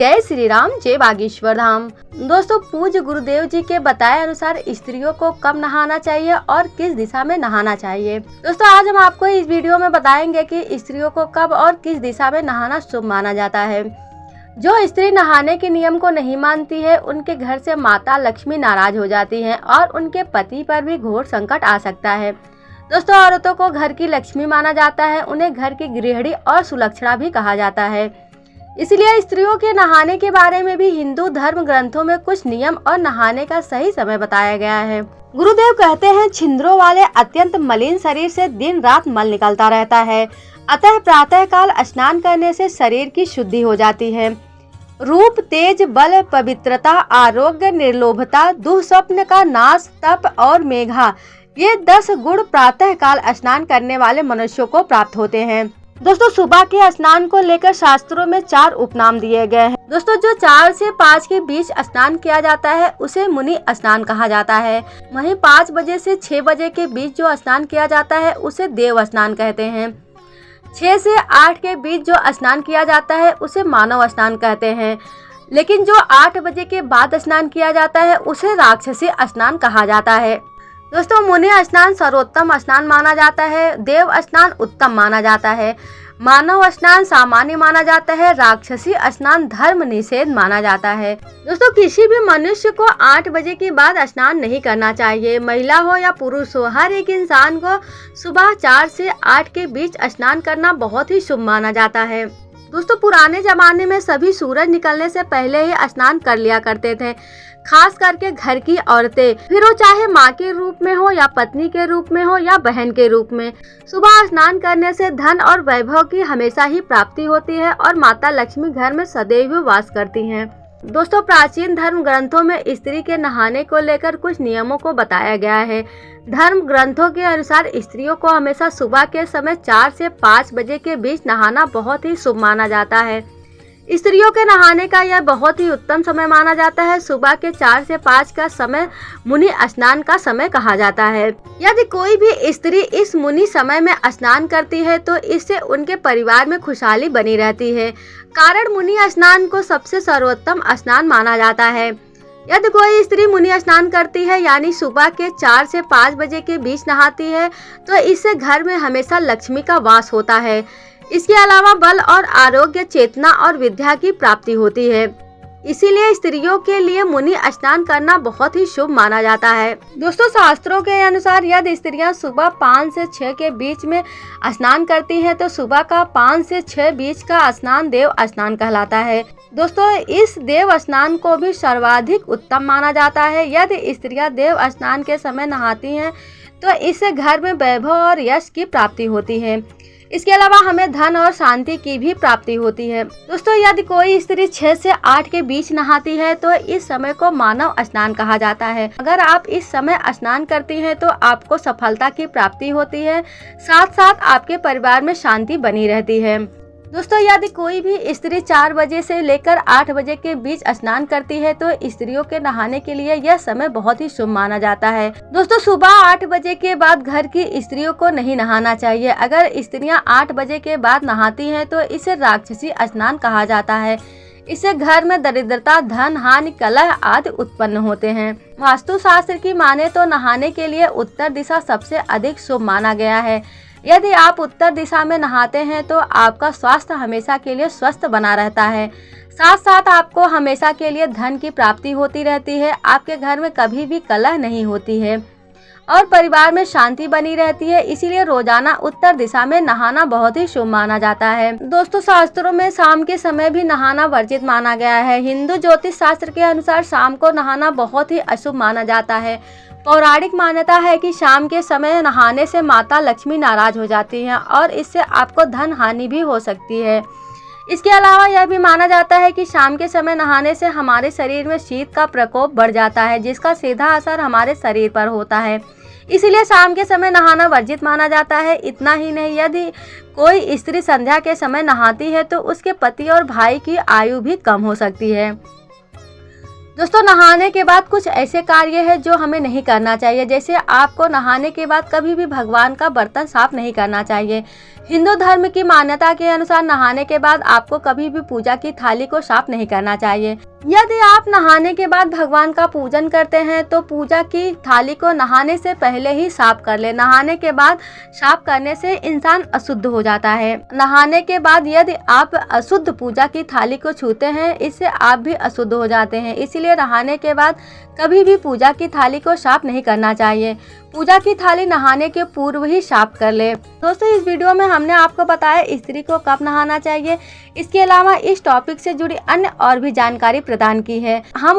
जय श्री राम, जय बागेश्वर धाम। दोस्तों, पूज्य गुरुदेव जी के बताए अनुसार स्त्रियों को कब नहाना चाहिए और किस दिशा में नहाना चाहिए। दोस्तों, आज हम आपको इस वीडियो में बताएंगे कि स्त्रियों को कब और किस दिशा में नहाना शुभ माना जाता है। जो स्त्री नहाने के नियम को नहीं मानती है, उनके घर से माता लक्ष्मी नाराज हो जाती हैं और उनके पति पर भी घोर संकट आ सकता है। दोस्तों, औरतों को घर की लक्ष्मी माना जाता है, उन्हें घर की गृहिणी और सुलक्षणा भी कहा जाता है। इसलिए स्त्रियों के नहाने के बारे में भी हिंदू धर्म ग्रंथों में कुछ नियम और नहाने का सही समय बताया गया है। गुरुदेव कहते हैं, छिंद्रों वाले अत्यंत मलिन शरीर से दिन रात मल निकलता रहता है, अतः प्रातः काल स्नान करने से शरीर की शुद्धि हो जाती है। रूप, तेज, बल, पवित्रता, आरोग्य, निर्लोभता, दुःस्वप्न का नाश, तप और मेघा, ये 10 गुण प्रातः काल स्नान करने वाले मनुष्यों को प्राप्त होते हैं। दोस्तों, सुबह के स्नान को लेकर शास्त्रों में 4 उपनाम दिए गए हैं। दोस्तों, जो 4 से 5 के बीच स्नान किया जाता है उसे मुनि स्नान कहा जाता है। वहीं 5 बजे से 6 बजे के बीच जो स्नान किया जाता है उसे देव स्नान कहते हैं। 6 से 8 के बीच जो स्नान किया जाता है उसे मानव स्नान कहते हैं। लेकिन जो 8 बजे के बाद स्नान किया जाता है उसे राक्षसी स्नान कहा जाता है। दोस्तों, मुनि स्नान सर्वोत्तम स्नान माना जाता है, देव स्नान उत्तम माना जाता है, मानव स्नान सामान्य माना जाता है, राक्षसी स्नान धर्म निषेध माना जाता है। दोस्तों, किसी भी मनुष्य को 8 बजे के बाद स्नान नहीं करना चाहिए। महिला हो या पुरुष हो, हर एक इंसान को सुबह 4 से 8 के बीच स्नान करना बहुत ही शुभ माना जाता है। दोस्तों, पुराने जमाने में सभी सूरज निकलने से पहले ही स्नान कर लिया करते थे, खास करके घर की औरतें, फिर वो चाहे माँ के रूप में हो या पत्नी के रूप में हो या बहन के रूप में। सुबह स्नान करने से धन और वैभव की हमेशा ही प्राप्ति होती है और माता लक्ष्मी घर में सदैव वास करती हैं। दोस्तों, प्राचीन धर्म ग्रंथों में स्त्री के नहाने को लेकर कुछ नियमों को बताया गया है। धर्म ग्रंथों के अनुसार स्त्रियों को हमेशा सुबह के समय 4 से 5 बजे के बीच नहाना बहुत ही शुभ माना जाता है। स्त्रियों के नहाने का यह बहुत ही उत्तम समय माना जाता है। सुबह के 4 से 5 का समय मुनि स्नान का समय कहा जाता है। यदि कोई भी स्त्री इस मुनि समय में स्नान करती है तो इससे उनके परिवार में खुशहाली बनी रहती है। कारण मुनि स्नान को सबसे सर्वोत्तम स्नान माना जाता है। यदि कोई स्त्री मुनि स्नान करती है यानी सुबह के 4 से 5 बजे के बीच नहाती है तो इससे घर में हमेशा लक्ष्मी का वास होता है। इसके अलावा बल और आरोग्य, चेतना और विद्या की प्राप्ति होती है। इसीलिए स्त्रियों के लिए मुनि स्नान करना बहुत ही शुभ माना जाता है। दोस्तों, शास्त्रों के अनुसार यदि स्त्रियां सुबह 5 से 6 के बीच में स्नान करती हैं तो सुबह का 5 से 6 बीच का स्नान देव स्नान कहलाता है। दोस्तों, इस देव स्नान को भी सर्वाधिक उत्तम माना जाता है। यदि स्त्रियां देव स्नान के समय नहाती हैं तो इससे घर में वैभव और यश की प्राप्ति होती है। इसके अलावा हमें धन और शांति की भी प्राप्ति होती है। दोस्तों, यदि कोई स्त्री 6 से 8 के बीच नहाती है तो इस समय को मानव स्नान कहा जाता है। अगर आप इस समय स्नान करती हैं तो आपको सफलता की प्राप्ति होती है, साथ साथ आपके परिवार में शांति बनी रहती है। दोस्तों, यदि कोई भी स्त्री 4 बजे से लेकर 8 बजे के बीच स्नान करती है तो स्त्रियों के नहाने के लिए यह समय बहुत ही शुभ माना जाता है। दोस्तों, सुबह 8 बजे के बाद घर की स्त्रियों को नहीं नहाना चाहिए। अगर स्त्रियां 8 बजे के बाद नहाती हैं तो इसे राक्षसी स्नान कहा जाता है। इससे घर में दरिद्रता, धन हानि, कलह आदि उत्पन्न होते हैं। वास्तु शास्त्र की माने तो नहाने के लिए उत्तर दिशा सबसे अधिक शुभ माना गया है। यदि आप उत्तर दिशा में नहाते हैं तो आपका स्वास्थ्य हमेशा के लिए स्वस्थ बना रहता है, साथ साथ आपको हमेशा के लिए धन की प्राप्ति होती रहती है। आपके घर में कभी भी कलह नहीं होती है और परिवार में शांति बनी रहती है। इसीलिए रोजाना उत्तर दिशा में नहाना बहुत ही शुभ माना जाता है। दोस्तों, शास्त्रों में शाम के समय भी नहाना वर्जित माना गया है। हिंदू ज्योतिष शास्त्र के अनुसार शाम को नहाना बहुत ही अशुभ माना जाता है। पौराणिक मान्यता है कि शाम के समय नहाने से माता लक्ष्मी नाराज हो जाती हैं और इससे आपको धन हानि भी हो सकती है। इसके अलावा यह भी माना जाता है कि शाम के समय नहाने से हमारे शरीर में शीत का प्रकोप बढ़ जाता है, जिसका सीधा असर हमारे शरीर पर होता है। इसलिए शाम के समय नहाना वर्जित माना जाता है। इतना ही नहीं, यदि कोई स्त्री संध्या के समय नहाती है तो उसके पति और भाई की आयु भी कम हो सकती है। दोस्तों नहाने के बाद कुछ ऐसे कार्य है जो हमें नहीं करना चाहिए, जैसे आपको नहाने के बाद कभी भी भगवान का बर्तन साफ नहीं करना चाहिए। हिंदू धर्म की मान्यता के अनुसार नहाने के बाद आपको कभी भी पूजा की थाली को साफ नहीं करना चाहिए। यदि आप नहाने के बाद भगवान का पूजन करते हैं तो पूजा की थाली को नहाने से पहले ही साफ कर ले। नहाने के बाद साफ करने से इंसान अशुद्ध हो जाता है। नहाने के बाद यदि आप अशुद्ध पूजा की थाली को छूते हैं, इससे आप भी अशुद्ध हो जाते हैं। इसीलिए नहाने के बाद कभी भी पूजा की थाली को साफ नहीं करना चाहिए। पूजा की थाली नहाने के पूर्व ही साफ कर ले। दोस्तों इस वीडियो में हमने आपको बताया स्त्री को कब नहाना चाहिए। इसके अलावा इस टॉपिक से जुड़ी अन्य और भी जानकारी प्रदान की है। हम